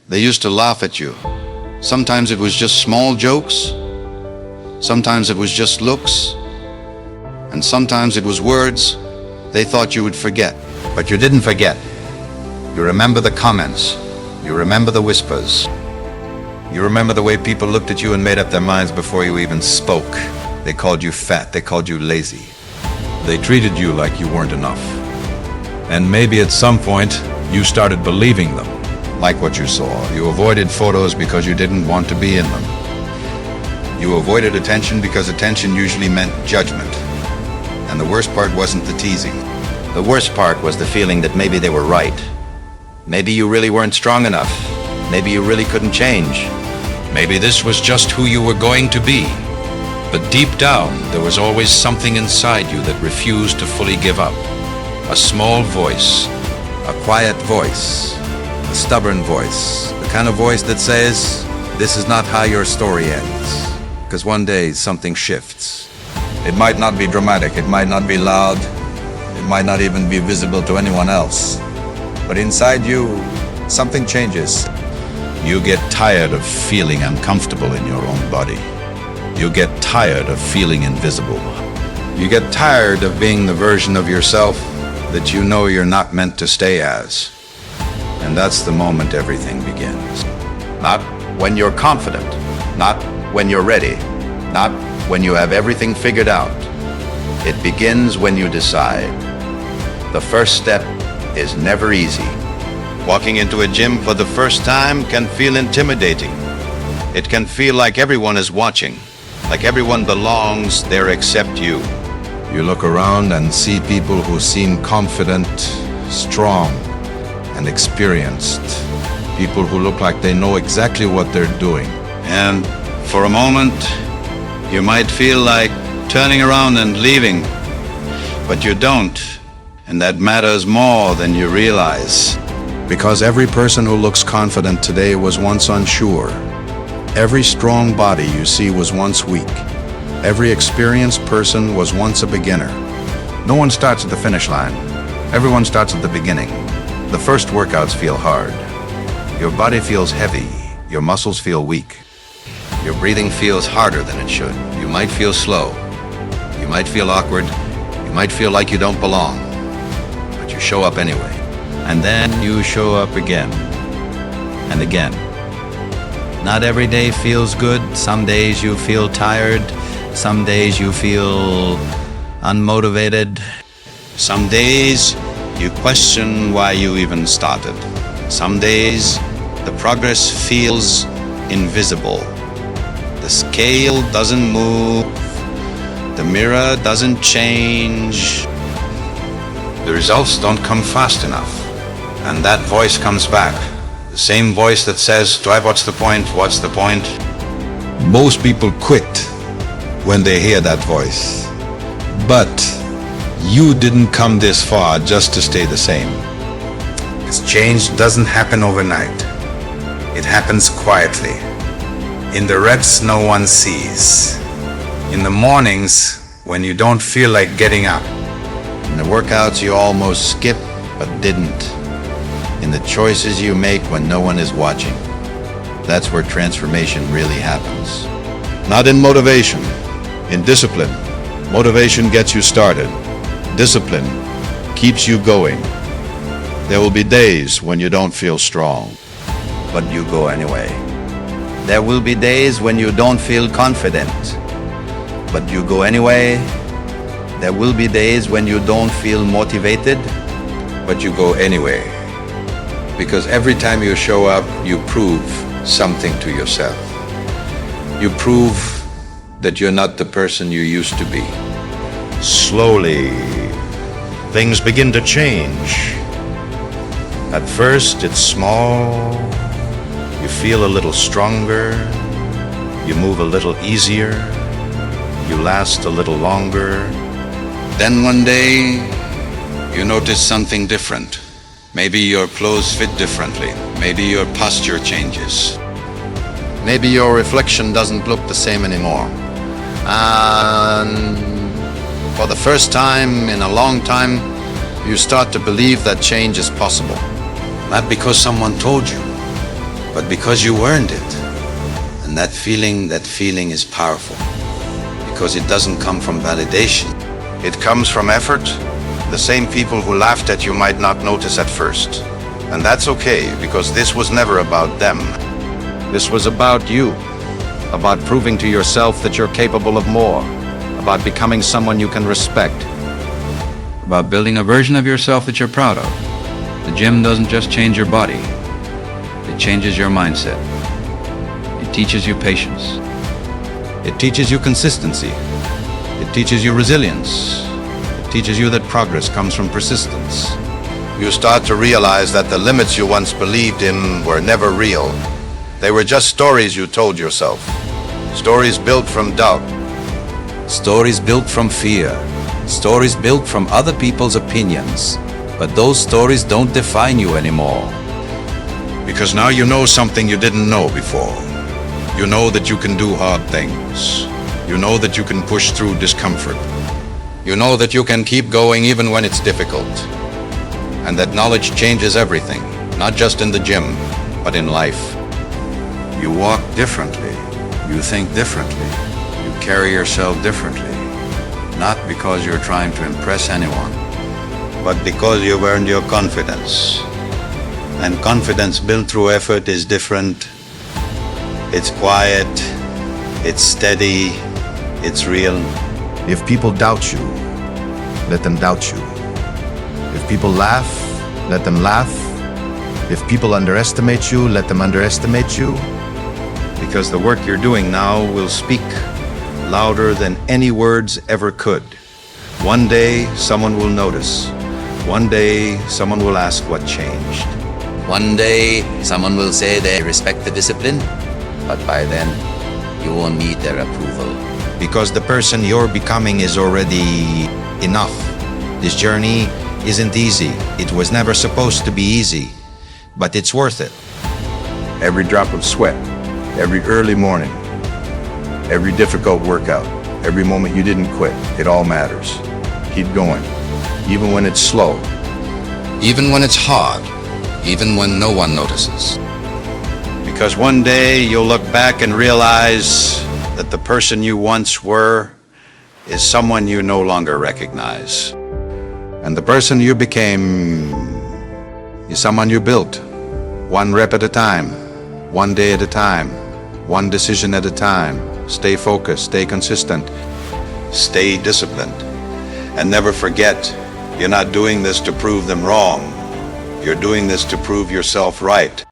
They used to laugh at you. Sometimes it was just small jokes. Sometimes it was just looks. And sometimes it was words they thought you would forget. But you didn't forget. You remember the comments. You remember the whispers. You remember the way people looked at you and made up their minds before you even spoke. They called you fat. They called you lazy. They treated you like you weren't enough. And maybe at some point, you started believing them. Like what you saw. You avoided photos because you didn't want to be in them. You avoided attention because attention usually meant judgment. And the worst part wasn't the teasing. The worst part was the feeling that maybe they were right. Maybe you really weren't strong enough. Maybe you really couldn't change. Maybe this was just who you were going to be. But deep down, there was always something inside you that refused to fully give up. A small voice, a quiet voice, a stubborn voice, the kind of voice that says, this is not how your story ends. Because one day, something shifts. It might not be dramatic, it might not be loud, it might not even be visible to anyone else. But inside you, something changes. You get tired of feeling uncomfortable in your own body. You get tired of feeling invisible. You get tired of being the version of yourself that you know you're not meant to stay as. And that's the moment everything begins. Not when you're confident, not when you're ready, not when you have everything figured out. It begins when you decide. The first step is never easy. Walking into a gym for the first time can feel intimidating. It can feel like everyone is watching, like everyone belongs there except you. You look around and see people who seem confident, strong, and experienced. People who look like they know exactly what they're doing. And for a moment, you might feel like turning around and leaving, but you don't. And that matters more than you realize. Because every person who looks confident today was once unsure. Every strong body you see was once weak. Every experienced person was once a beginner. No one starts at the finish line. Everyone starts at the beginning. The first workouts feel hard. Your body feels heavy. Your muscles feel weak. Your breathing feels harder than it should. You might feel slow. You might feel awkward. You might feel like you don't belong. But you show up anyway. And then you show up again. And again. Not every day feels good. Some days you feel tired. Some days you feel unmotivated. Some days you question why you even started. Some days the progress feels invisible. The scale doesn't move. The mirror doesn't change. The results don't come fast enough. And that voice comes back. The same voice that says, Dwight, what's the point? What's the point? Most people quit when they hear that voice. But you didn't come this far just to stay the same. Because change doesn't happen overnight. It happens quietly. In the reps no one sees. In the mornings when you don't feel like getting up. In the workouts you almost skip but didn't. In the choices you make when no one is watching. That's where transformation really happens. Not in motivation, in discipline. Motivation gets you started. Discipline keeps you going. There will be days when you don't feel strong, but you go anyway. There will be days when you don't feel confident, but you go anyway. There will be days when you don't feel motivated, but you go anyway. Because every time you show up, you prove something to yourself. You prove that you're not the person you used to be. Slowly, things begin to change. At first, it's small. You feel a little stronger. You move a little easier. You last a little longer. Then one day, you notice something different. Maybe your clothes fit differently. Maybe your posture changes. Maybe your reflection doesn't look the same anymore. And for the first time in a long time, you start to believe that change is possible. Not because someone told you, but because you earned it. And that feeling is powerful, because it doesn't come from validation. It comes from effort. The same people who laughed at you might not notice at first. And that's okay, because this was never about them. This was about you, about proving to yourself that you're capable of more, about becoming someone you can respect, about building a version of yourself that you're proud of. The gym doesn't just change your body, it changes your mindset. It teaches you patience. It teaches you consistency. It teaches you resilience. It teaches you that progress comes from persistence. You start to realize that the limits you once believed in were never real. They were just stories you told yourself. Stories built from doubt. Stories built from fear. Stories built from other people's opinions. But those stories don't define you anymore. Because now you know something you didn't know before. You know that you can do hard things. You know that you can push through discomfort. You know that you can keep going even when it's difficult. And that knowledge changes everything, not just in the gym, but in life. You walk differently. You think differently. You carry yourself differently. Not because you're trying to impress anyone, but because you've earned your confidence. And confidence built through effort is different. It's quiet, it's steady, it's real. If people doubt you, let them doubt you. If people laugh, let them laugh. If people underestimate you, let them underestimate you. Because the work you're doing now will speak louder than any words ever could. One day, someone will notice. One day, someone will ask what changed. One day, someone will say they respect the discipline, but by then, you won't need their approval. Because the person you're becoming is already enough. This journey isn't easy. It was never supposed to be easy, but it's worth it. Every drop of sweat, every early morning, every difficult workout, every moment you didn't quit, it all matters. Keep going, even when it's slow. Even when it's hard, even when no one notices. Because one day you'll look back and realize that the person you once were is someone you no longer recognize. And the person you became is someone you built, one rep at a time, one day at a time, one decision at a time. Stay focused, stay consistent, stay disciplined, and never forget, you're not doing this to prove them wrong. You're doing this to prove yourself right.